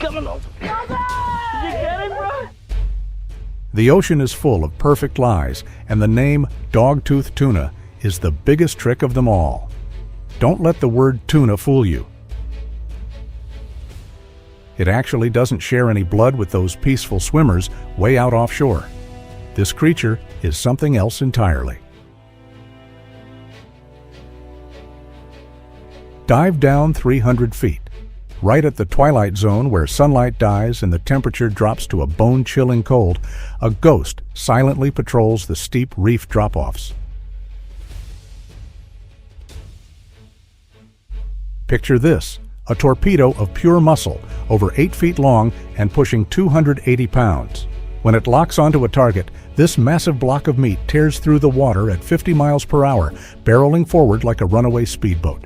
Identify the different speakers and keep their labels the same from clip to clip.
Speaker 1: Coming on. Did you get him, bro?
Speaker 2: The ocean is full of perfect lies, and the name Dogtooth Tuna is the biggest trick of them all. Don't let the word tuna fool you. It actually doesn't share any blood with those peaceful swimmers way out offshore. This creature is something else entirely. Dive down 300 feet. Right at the twilight zone where sunlight dies and the temperature drops to a bone-chilling cold, a ghost silently patrols the steep reef drop-offs. Picture this, a torpedo of pure muscle, over 8 feet long and pushing 280 pounds. When it locks onto a target, this massive block of meat tears through the water at 50 miles per hour, barreling forward like a runaway speedboat.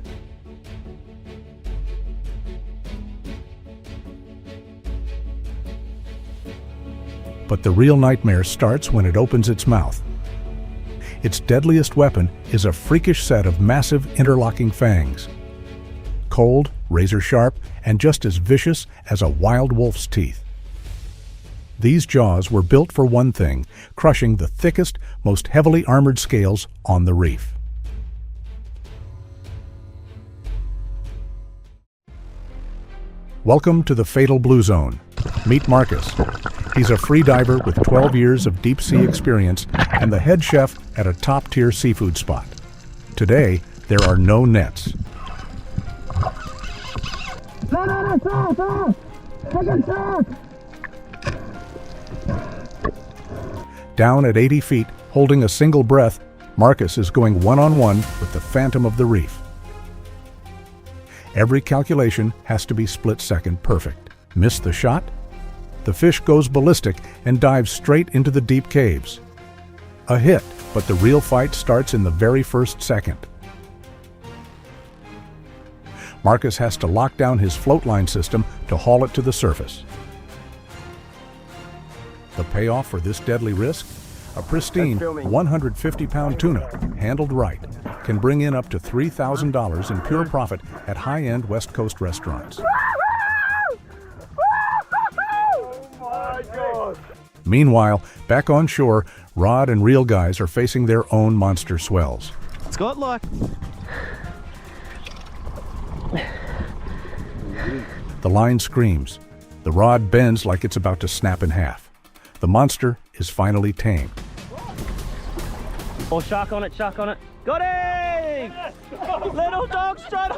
Speaker 2: But the real nightmare starts when it opens its mouth. Its deadliest weapon is a freakish set of massive interlocking fangs. Cold, razor sharp, and just as vicious as a wild wolf's teeth. These jaws were built for one thing, crushing the thickest, most heavily armored scales on the reef. Welcome to the fatal blue zone. Meet Marcus. He's a free diver with 12 years of deep sea experience and the head chef at a top-tier seafood spot. Today, there are no nets. Down at 80 feet, holding a single breath, Marcus is going one-on-one with the phantom of the reef. Every calculation has to be split-second perfect. Miss the shot? The fish goes ballistic and dives straight into the deep caves. A hit, but the real fight starts in the very first second. Marcus has to lock down his float line system to haul it to the surface. The payoff for this deadly risk? A pristine 150-pound tuna, handled right, can bring in up to $3,000 in pure profit at high-end West Coast restaurants. Meanwhile, back on shore, Rod and Reel guys are facing their own monster swells.
Speaker 1: It's got like...
Speaker 2: The line screams. The rod bends like it's about to snap in half. The monster is finally tamed.
Speaker 1: Oh, shark on it, shark on it. Got him! Little dog's trying to...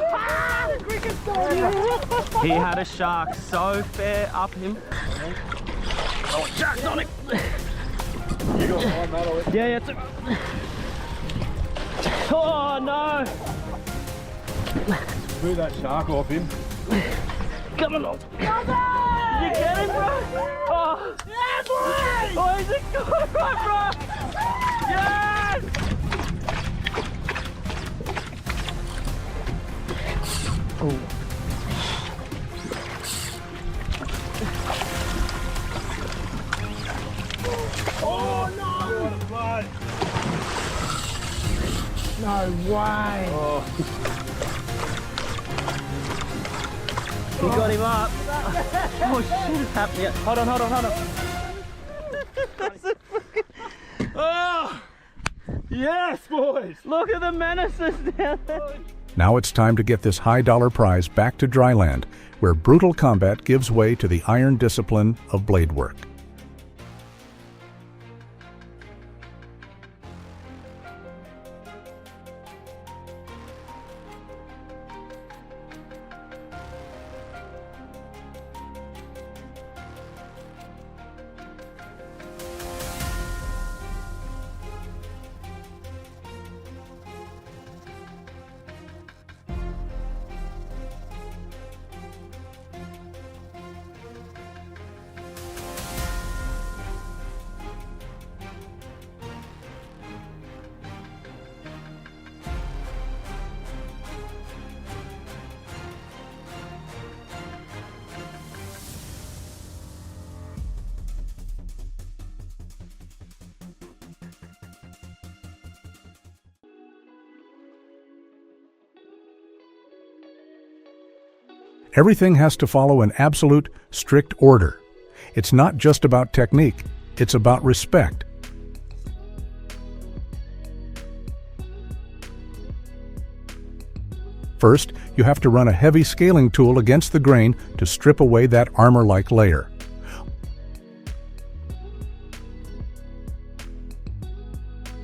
Speaker 1: He had a shark so fair up him. Oh, shark's on it!
Speaker 3: You got one medal.
Speaker 1: Yeah, yeah. Oh, no!
Speaker 3: Move that shark off him.
Speaker 1: Come on! Did you get him, bro? Oh! Yeah, boy! Oh, he's a good one, bro! Yes! Oh.
Speaker 3: Oh no! Blood.
Speaker 1: No way!
Speaker 3: Oh.
Speaker 1: He got him up. Oh shit, it's happening. Hold on, hold on, hold on.
Speaker 3: Oh! Yes, boys!
Speaker 1: Look at the menaces down there.
Speaker 2: Now it's time to get this high-dollar prize back to dry land, where brutal combat gives way to the iron discipline of blade work. Everything has to follow an absolute, strict order. It's not just about technique, it's about respect. First, you have to run a heavy scaling tool against the grain to strip away that armor-like layer.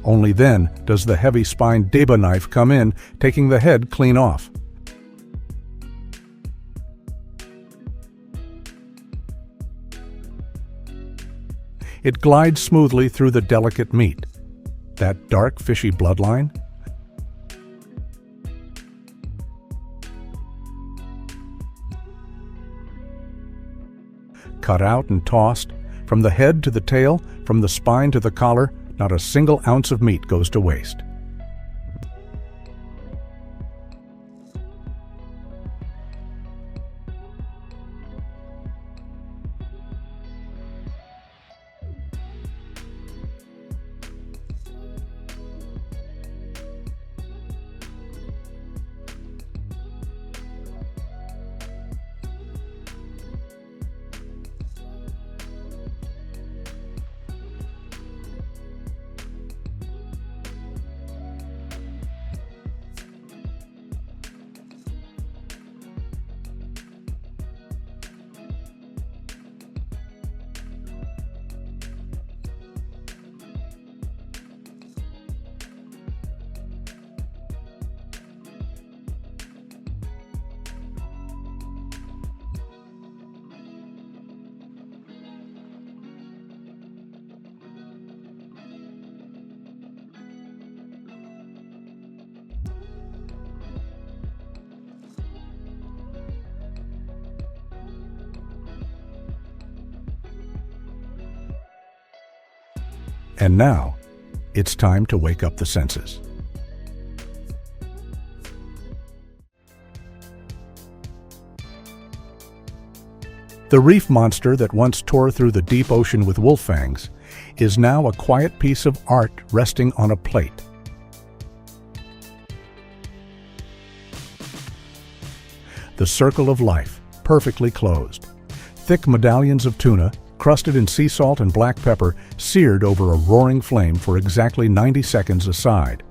Speaker 2: Only then does the heavy-spined deba knife come in, taking the head clean off. It glides smoothly through the delicate meat. That dark, fishy bloodline? Cut out and tossed, from the head to the tail, from the spine to the collar, not a single ounce of meat goes to waste. And now, it's time to wake up the senses. The reef monster that once tore through the deep ocean with wolf fangs is now a quiet piece of art resting on a plate. The circle of life, perfectly closed. Thick medallions of tuna, crusted in sea salt and black pepper, seared over a roaring flame for exactly 90 seconds a side.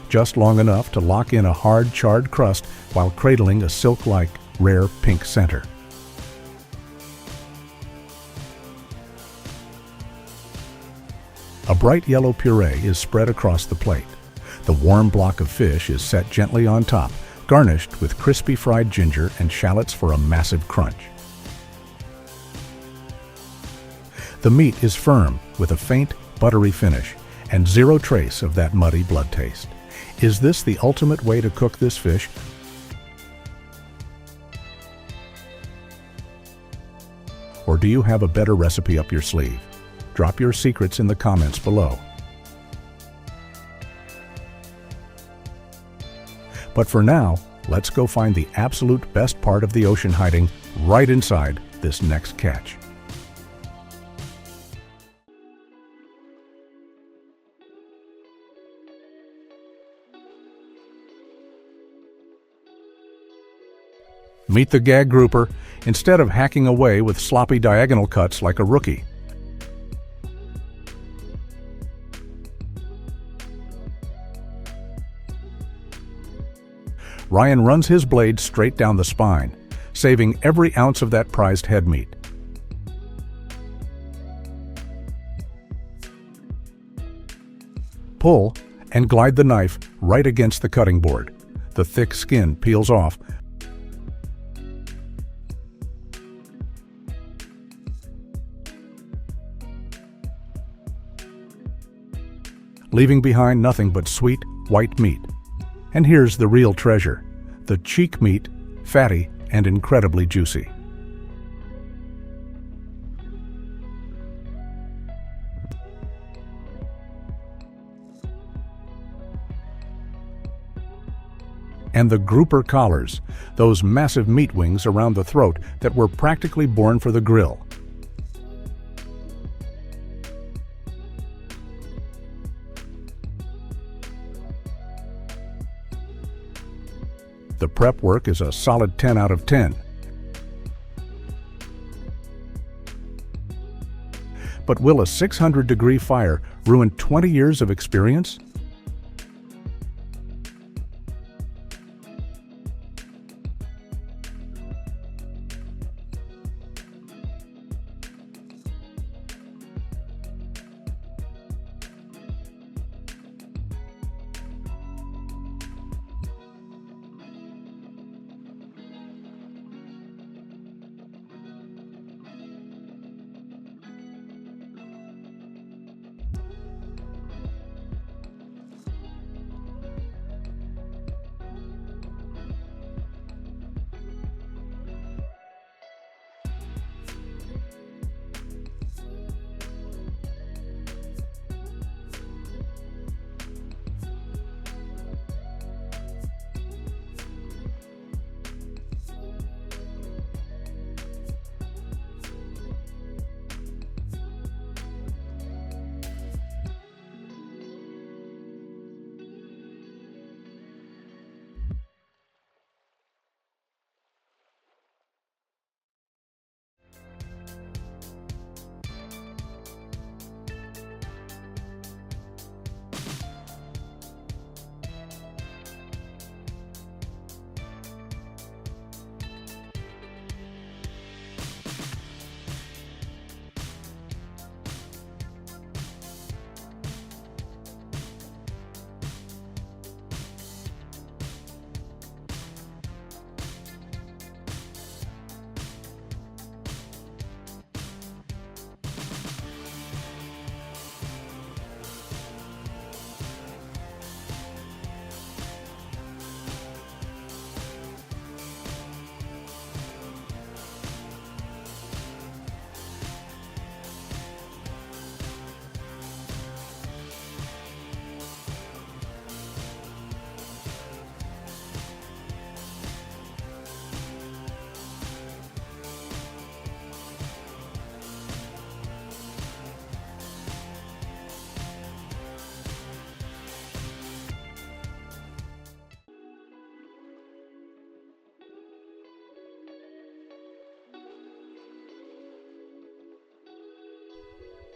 Speaker 2: Just long enough to lock in a hard, charred crust while cradling a silk-like, rare pink center. A bright yellow puree is spread across the plate. The warm block of fish is set gently on top, garnished with crispy fried ginger and shallots for a massive crunch. The meat is firm, with a faint, buttery finish, and zero trace of that muddy blood taste. Is this the ultimate way to cook this fish? Or do you have a better recipe up your sleeve? Drop your secrets in the comments below. But for now, let's go find the absolute best part of the ocean hiding right inside this next catch. Meet the gag grouper, instead of hacking away with sloppy diagonal cuts like a rookie. Ryan runs his blade straight down the spine, saving every ounce of that prized head meat. Pull and glide the knife right against the cutting board. The thick skin peels off, leaving behind nothing but sweet, white meat. And here's the real treasure, the cheek meat, fatty and incredibly juicy. And the grouper collars, those massive meat wings around the throat that were practically born for the grill. The prep work is a solid 10 out of 10. But will a 600-degree fire ruin 20 years of experience?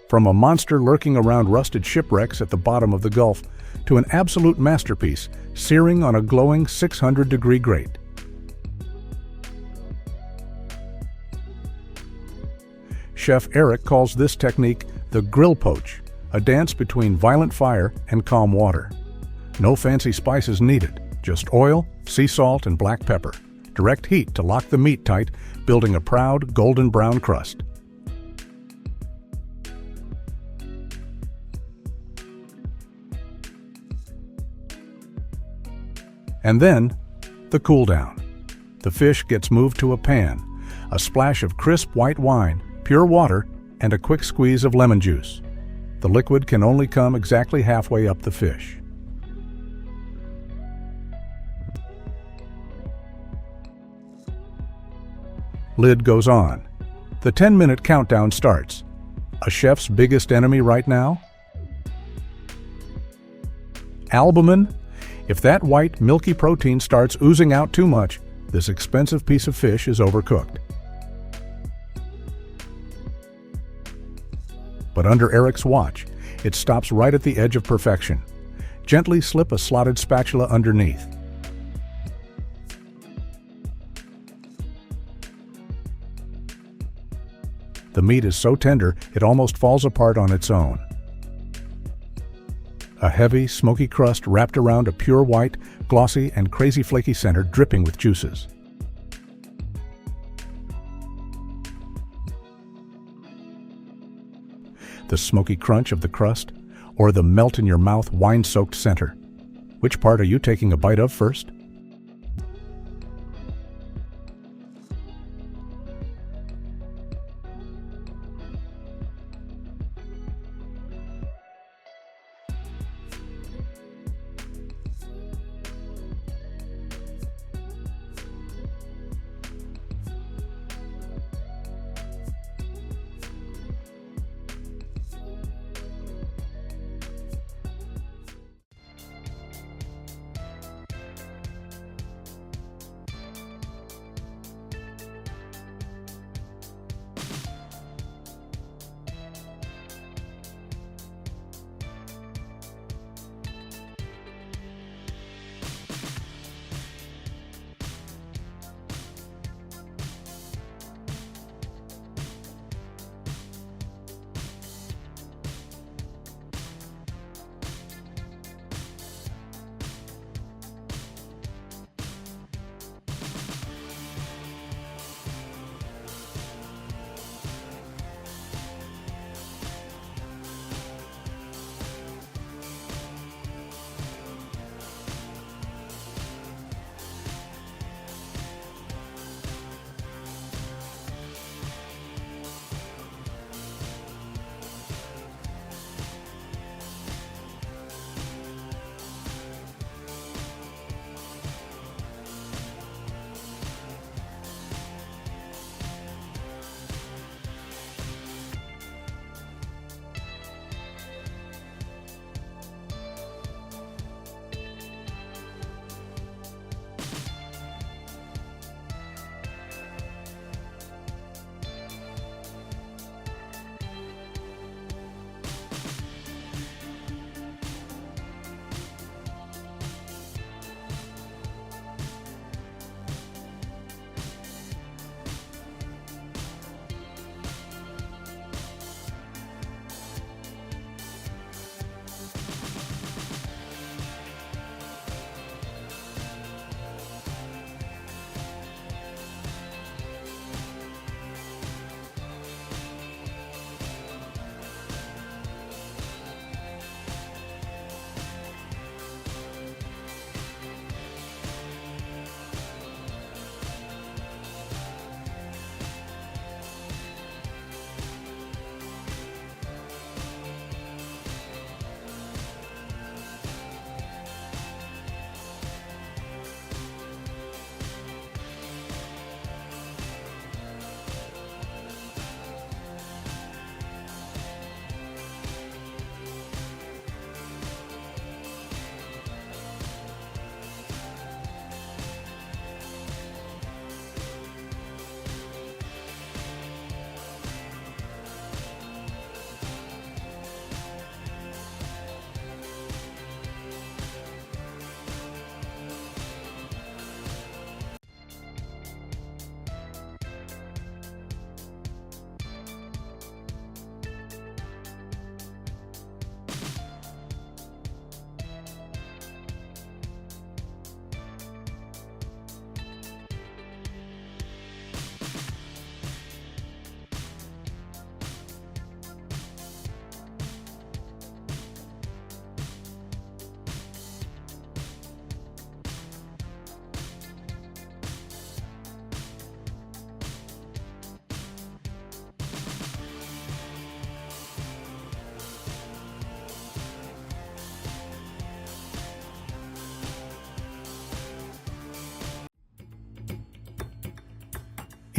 Speaker 2: From a monster lurking around rusted shipwrecks at the bottom of the Gulf to an absolute masterpiece searing on a glowing 600-degree grate. Chef Eric calls this technique the grill poach, a dance between violent fire and calm water. No fancy spices needed, just oil, sea salt, and black pepper. Direct heat to lock the meat tight, building a proud golden brown crust. And then, the cool down. The fish gets moved to a pan, a splash of crisp white wine, pure water, and a quick squeeze of lemon juice. The liquid can only come exactly halfway up the fish. Lid goes on. The 10-minute countdown starts. A chef's biggest enemy right now? Albumin? If that white, milky protein starts oozing out too much, this expensive piece of fish is overcooked. But under Eric's watch, it stops right at the edge of perfection. Gently slip a slotted spatula underneath. The meat is so tender, it almost falls apart on its own. A heavy, smoky crust wrapped around a pure white, glossy, and crazy flaky center dripping with juices. The smoky crunch of the crust, or the melt-in-your-mouth wine-soaked center? Which part are you taking a bite of first?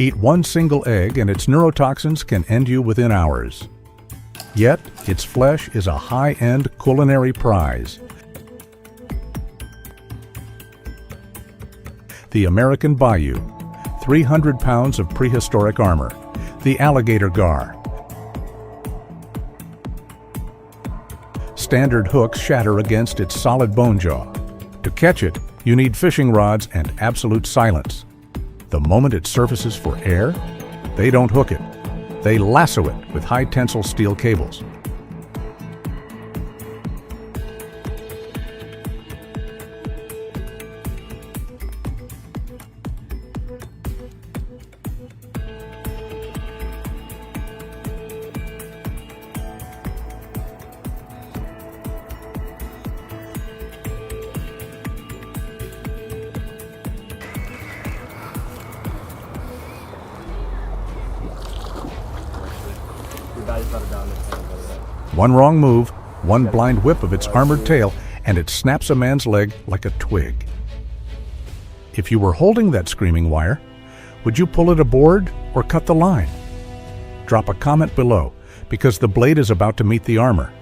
Speaker 2: Eat one single egg and its neurotoxins can end you within hours. Yet, its flesh is a high-end culinary prize. The American bayou, 300 pounds of prehistoric armor. The alligator gar. Standard hooks shatter against its solid bone jaw. To catch it, you need fishing rods and absolute silence. The moment it surfaces for air, they don't hook it. They lasso it with high-tensile steel cables. One wrong move, one blind whip of its armored tail, and it snaps a man's leg like a twig. If you were holding that screaming wire, would you pull it aboard or cut the line? Drop a comment below, because the blade is about to meet the armor.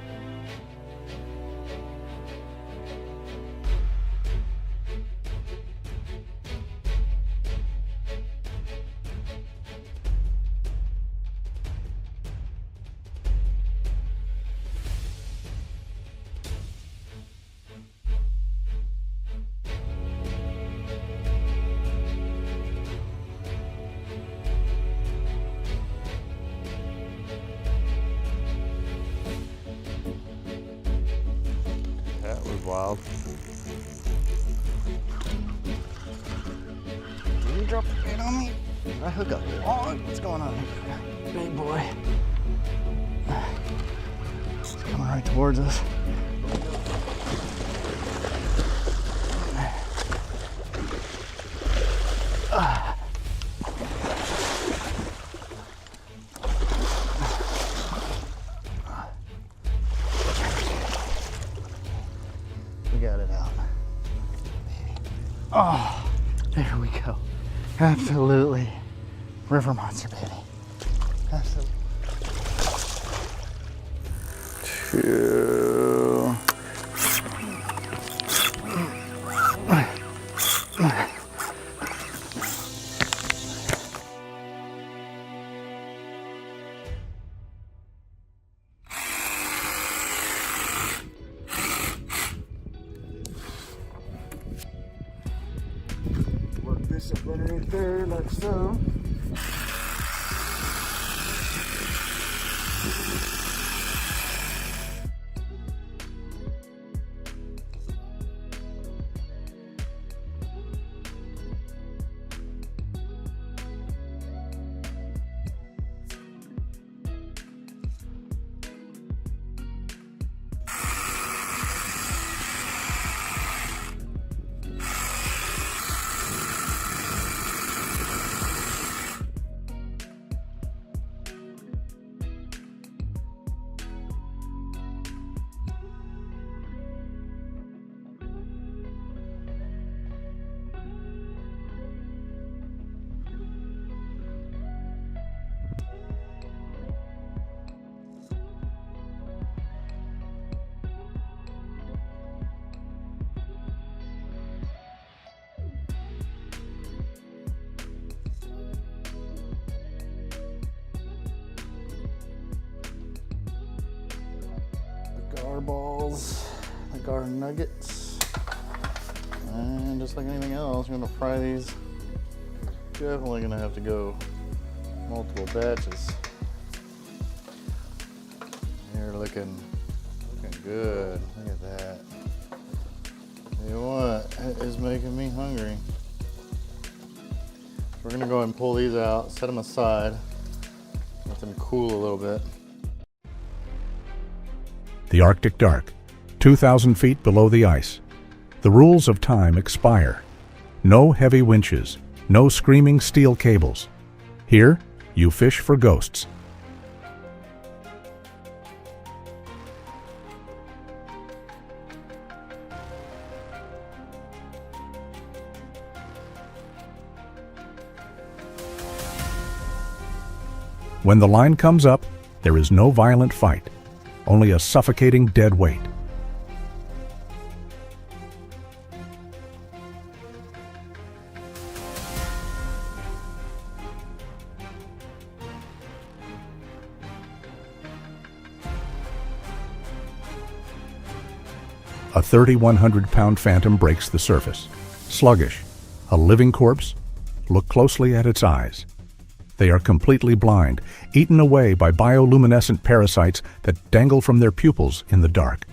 Speaker 4: That was wild. Did you drop the bait on me? I hook up. Oh, what's going on? Big boy. It's coming right towards us. We got it out. Oh, there we go. Absolutely. River monster, baby. Absolutely. Two. Work this up underneath there like so. Gar balls, the gar nuggets, and just like anything else, you're gonna fry these. Definitely gonna have to go multiple batches. You're looking good. Look at that. Tell you what, it is making me hungry. We're gonna go ahead and pull these out, set them aside, let them cool a little bit.
Speaker 2: The Arctic Dark, 2,000 feet below the ice. The rules of time expire. No heavy winches, no screaming steel cables. Here, you fish for ghosts. When the line comes up, there is no violent fight, only a suffocating dead weight. A 3,100-pound phantom breaks the surface. Sluggish, a living corpse. Look closely at its eyes. They are completely blind, eaten away by bioluminescent parasites that dangle from their pupils in the dark.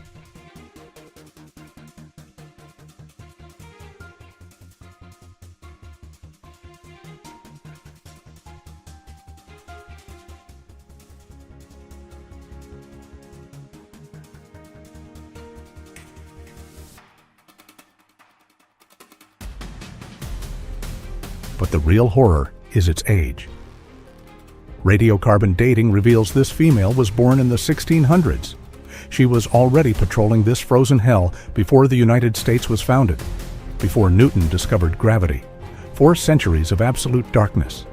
Speaker 2: But the real horror is its age. Radiocarbon dating reveals this female was born in the 1600s. She was already patrolling this frozen hell before the United States was founded, before Newton discovered gravity. 4 centuries of absolute darkness.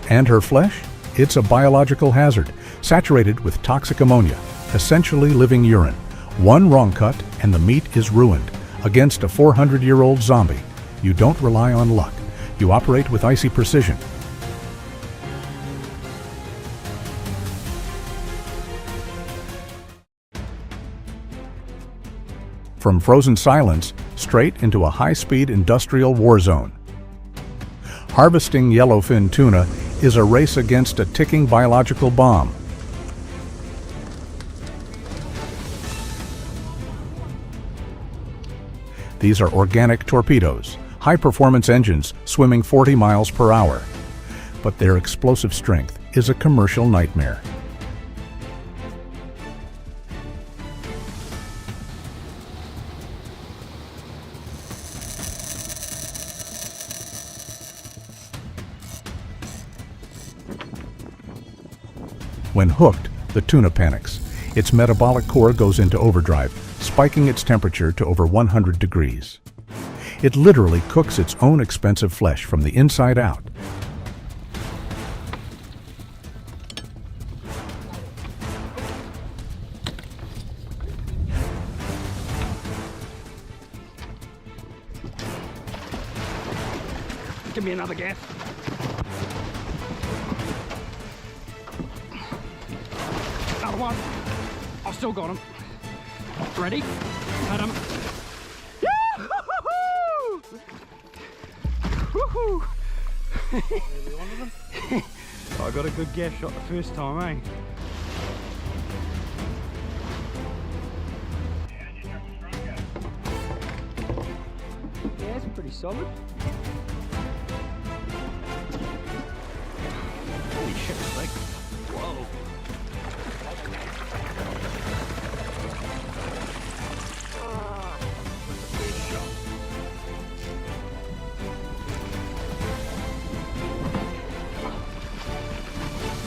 Speaker 2: And her flesh? It's a biological hazard, saturated with toxic ammonia, essentially living urine. One wrong cut and the meat is ruined. Against a 400-year-old zombie, you don't rely on luck. You operate with icy precision. From frozen silence, straight into a high-speed industrial war zone. Harvesting yellowfin tuna is a race against a ticking biological bomb. These are organic torpedoes, high-performance engines swimming 40 miles per hour. But their explosive strength is a commercial nightmare. When hooked, the tuna panics. Its metabolic core goes into overdrive, spiking its temperature to over 100 degrees. It literally cooks its own expensive flesh from the inside out.
Speaker 1: Give me another gas. Another one. I've still got him. Ready? Had him. Woohoo! I got a good gas shot the first time, eh? Yeah, it's pretty solid. Holy shit, it's big. Whoa.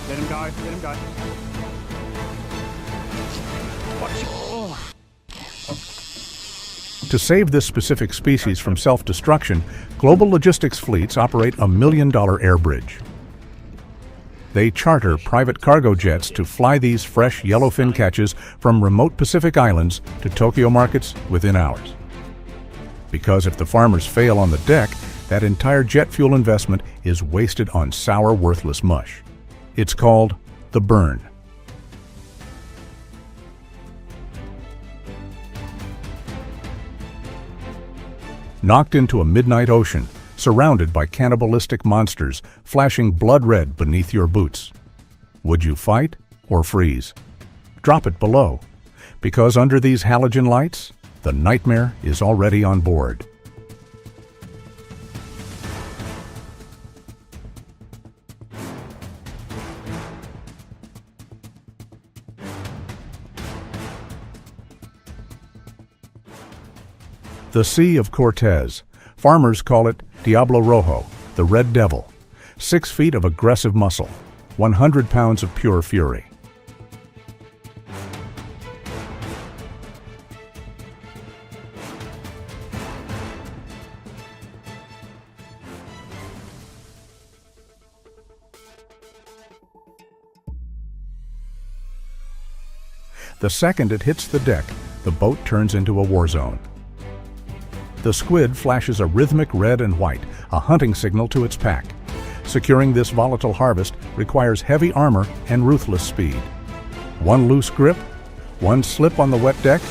Speaker 1: Let him go, let him go. Watch. Oh.
Speaker 2: To save this specific species from self-destruction, global logistics fleets operate a $1 million air bridge. They charter private cargo jets to fly these fresh yellowfin catches from remote Pacific islands to Tokyo markets within hours. Because if the farmers fail on the deck, that entire jet fuel investment is wasted on sour, worthless mush. It's called the burn. Knocked into a midnight ocean, surrounded by cannibalistic monsters flashing blood red beneath your boots. Would you fight or freeze? Drop it below, because under these halogen lights, the nightmare is already on board. The Sea of Cortez. Farmers call it Diablo Rojo, the Red Devil. 6 feet of aggressive muscle, 100 pounds of pure fury. The second it hits the deck, the boat turns into a war zone. The squid flashes a rhythmic red and white, a hunting signal to its pack. Securing this volatile harvest requires heavy armor and ruthless speed. One loose grip, one slip on the wet deck,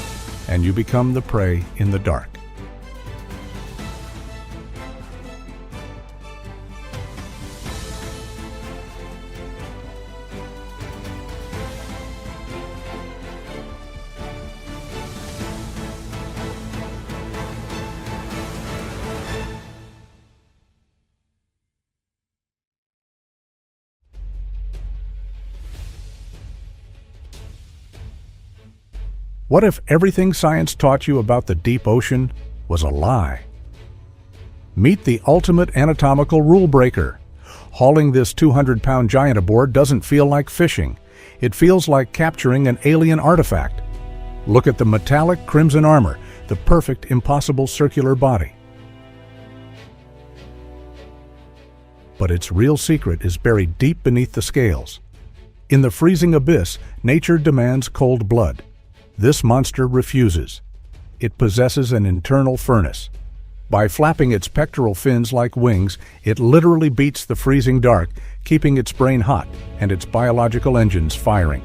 Speaker 2: and you become the prey in the dark. What if everything science taught you about the deep ocean was a lie? Meet the ultimate anatomical rule breaker. Hauling this 200-pound giant aboard doesn't feel like fishing. It feels like capturing an alien artifact. Look at the metallic crimson armor, the perfect impossible circular body. But its real secret is buried deep beneath the scales. In the freezing abyss, nature demands cold blood. This monster refuses. It possesses an internal furnace. By flapping its pectoral fins like wings, it literally beats the freezing dark, keeping its brain hot and its biological engines firing.